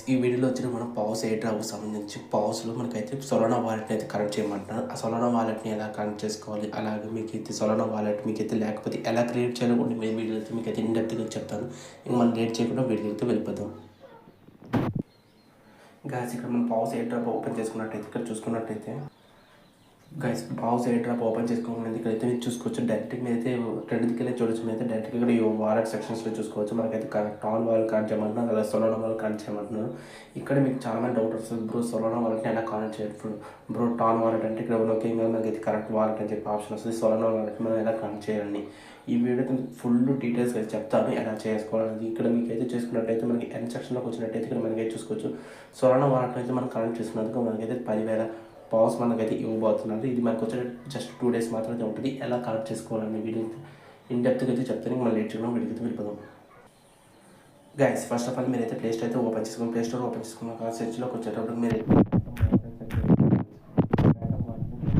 ఈ వీడియోలో వచ్చిన మనం పవర్స్ ఎయిర్ డ్రాప్కి సంబంధించి పవర్స్లో మనకైతే సొలానా వాలెట్ని అయితే కనెక్ట్ చేయమంటున్నారు. ఆ సొలానా వాలెట్ని ఎలా కనెక్ట్ చేసుకోవాలి, అలాగే మీకైతే సొలానా వాలెట్ మీకైతే లేకపోతే ఎలా క్రియేట్ చేయాలో కూడా నేను వీడియో అయితే మీకైతే ఇన్డెప్త్గా చెప్తాను. ఇంక మనం లేట్ చేయకుండా వీడియో అయితే వెళ్ళిపోతాం. గాయస్ ఇక్కడ మనం పవర్స్ ఎయిర్ డ్రాప్ ఓపెన్ చేసుకున్నట్టయితే ఇక్కడ చూసుకున్నట్టయితే guys powers air drop open చేసుకోవాలి. ఇక్కడైతే మీరు చూసుకోవచ్చు డైరెక్ట్గా మీరైతే రెండుకి వెళ్ళి చూడొచ్చు. మీరైతే డైరెక్ట్గా ఇక్కడ ఈ వాలెట్ సెక్షన్స్లో చూసుకోవచ్చు. మనకైతే టాన్ వాలెట్ కనెక్ట్ చేయమంటున్నారు, అలా సొలానా వాలెట్ కనెక్ట్ చేయమంటున్నారు. ఇక్కడ మీకు చాలా మంది డౌట్ వస్తుంది, బ్రో సొలానా వాలెట్ని ఎలా కనెక్ట్ చేయొచ్చు, బ్రో టాన్ వాలెట్ అంటే ఇక్కడ నొక్కింగ్ మనకైతే కరెక్ట్ వాలెట్ అని చెప్పి ఆప్షన్ వస్తుంది. సొలానా వాలెట్ మనం ఎలా కనెక్ట్ చేయాలని ఈ వీడియోతో ఫుల్ డీటెయిల్స్ అయితే చెప్తాను ఎలా చేసుకోవాలని. ఇక్కడ మీకైతే చేసుకున్నట్టయితే మనకి ఎన్ సెక్షన్లోకి వచ్చినట్టయితే ఇక్కడ మనకైతే చూసుకోవచ్చు సొలానా వాలెట్ అయితే మనం కనెక్ట్ చేసుకున్నందుకు మనకైతే 10,000 పవర్స్ మనకైతే ఇవ్వబోతున్నారు. ఇది మనకు వచ్చే జస్ట్ 2 days మాత్రమే ఉంటుంది. ఎలా కనెక్ట్ చేసుకోవాలని వీడియో ఇన్డెప్త్గా అయితే చెప్తాను. మనం లేట్ చేయడం వీడియోకి వెళ్ళిపోదాం. గైస్ ఫస్ట్ ఆఫ్ ఆల్ మీరైతే ప్లే స్టోర్ అయితే ఓపెన్ చేసుకుని ప్లే స్టోర్ ఓపెన్ చేసుకున్నాక సెర్చ్లోకి వచ్చేటప్పుడు మీరు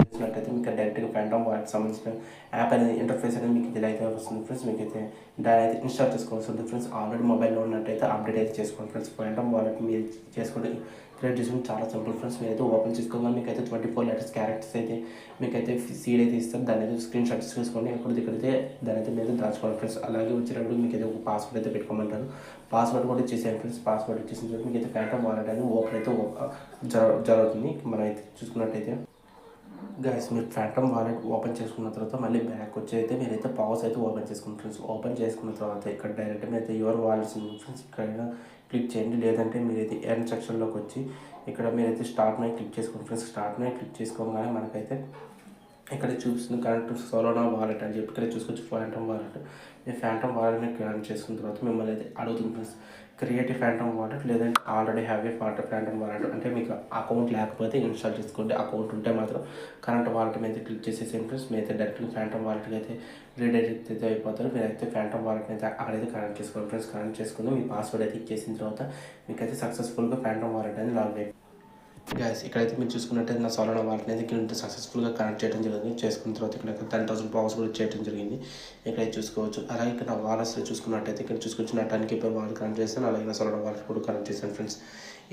చేసినట్టయితే మీకు డైరెక్ట్గా ఫ్యాంటమ్ వాలెట్ సంబంధించిన యాప్ అనేది ఇంటర్ఫేస్ అనేది మీకు ఇలా అయితే వస్తుంది ఫ్రెండ్స్. మీకైతే దాని అయితే ఇన్స్టాల్ చేసుకోవాల్సి ఉంటుంది ఫ్రెండ్స్. ఆల్రెడీ మొబైల్లో ఉన్నట్టయితే అప్డేట్ అయితే చేసుకోండి ఫ్రెండ్స్. ఫ్యాంటమ్ వాలెట్ మీరు చేసుకోండి క్రియేట్ చేసుకుని చాలా సింపుల్ ఫ్రెండ్స్. మీరైతే ఓపెన్ చేసుకోగానే మీకైతే 24 letters క్యారెక్టర్స్ అయితే మీకైతే సీడ్ అయితే ఇస్తారు. దాన్ని అయితే స్క్రీన్ షాట్స్ తీసుకొని ఇక్కడైతే దాని అయితే మీరు దాచుకోవాలి ఫ్రెండ్స్. అలాగే వచ్చేటప్పుడు మీకైతే ఒక పాస్వర్డ్ అయితే పెట్టుకోమంటారు. పాస్వర్డ్ కూడా ఇచ్చేసాను ఫ్రెండ్స్. పాస్వర్డ్ ఇచ్చేసిన తర్వాత మీకైతే ఫ్యాంటమ్ వాలెట్ అనేది ఓపెన్ అయితే జరుగుతుంది. మనం అయితే చూసుకున్నట్టయితే గైస్ మీరు ఫ్యాంటమ్ వాలెట్ ఓపెన్ చేసుకున్న తర్వాత మళ్ళీ బ్యాక్ వచ్చి అయితే మీరైతే పవర్స్ అయితే ఓపెన్ చేసుకున్న ఫ్రెండ్స్. ఓపెన్ చేసుకున్న తర్వాత ఇక్కడ డైరెక్ట్ మీరైతే యువర్ వాలెట్స్ ఫ్రెండ్స్ ఇక్కడ క్లిక్ చేయండి. లేదంటే మీరైతే ఎన్ సెక్షన్లోకి వచ్చి ఇక్కడ మీరైతే స్టార్ట్ నై క్లిక్ చేసుకోండి ఫ్రెండ్స్. స్టార్ట్ నై క్లిక్ చేసుకోగానే మనకైతే ఇక్కడ చూపిస్తుంది కనెక్ట్ సొలానా వాలెట్ అని చెప్పి ఇక్కడ చూసుకోవచ్చు ఫ్యాంటమ్ వాలెట్. ఈ ఫ్యాంటమ్ వాలెట్ని కనెక్ట్ చేసుకున్న తర్వాత మిమ్మల్ని అయితే అడుగుతుంది ఫ్రెండ్స్ క్రియేట్ ఫ్యాంటమ్ వాలెట్, లేదంటే already have a phantom wallet అంటే మీకు అకౌంట్ లేకపోతే ఇన్స్టాల్ చేసుకోండి. అకౌంట్ ఉంటే మాత్రం కరెంట్ వాలెట్ మీద క్లిక్ చేసేసేయండి ఫ్రెండ్స్. మీరైతే డైరెక్ట్గా ఫ్యాంటమ్ వాలెట్కి అయితే రీడైరెక్ట్ అయితే అయిపోతారు. మీరైతే ఫ్యాంటమ్ వాలెట్ని అయితే అక్కడైతే కనెక్ట్ చేసుకోండి ఫ్రెండ్స్. కనెక్ట్ చేసుకుని మీ పాస్వర్డ్ అయితే ఇచ్చేసిన తర్వాత మీకైతే సక్సెస్ఫుల్గా ఫ్యాంటమ్ వాలెట్ అనేది లాగ్ అయిపోయింది. గ్యాస్ ఇక్కడైతే మీరు చూసుకున్నట్టయితే నా సొలానా వాలెట్ అనేది ఇక్కడ సక్సెస్ఫుల్గా కనెక్ట్ చేయడం జరిగింది. చేసుకున్న తర్వాత ఇక్కడ 10,000 పవర్స్ కూడా చేయడం జరిగింది. ఇక్కడైతే చూసుకోవచ్చు. అలాగే ఇక్కడ నా వాలెట్స్లో చూసుకున్నట్టయితే ఇక్కడ చూసుకోవచ్చు నా 10K వాలెట్ కనెక్ట్ చేస్తాను. అలాగే నా సొలానా వాలెట్ కూడా కనెక్ట్ చేశాను ఫ్రెండ్స్.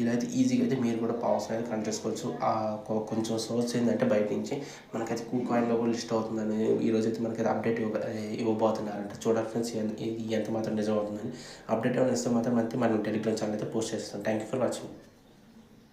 ఇలా అయితే ఈజీగా అయితే మీరు కూడా పవర్స్ అనేది కనెక్ట్ చేసుకోవచ్చు. కొంచెం సోర్స్ ఏంటంటే బయట నుంచి మనకైతే KuCoinలో కూడా లిస్ట్ అవుతుందని ఈరోజు అయితే మనకైతే అప్డేట్ ఇవ్వబోతున్నారంట. చూడాలి ఫ్రెండ్స్ ఇది ఎంత మాత్రం నిజం అవుతుందని. అప్డేట్ ఏమైనా ఇస్తే మాత్రం మనం టెలిగ్రామ్ ఛానల్ అయితే పోస్ట్ చేస్తాం. Thank you for watching.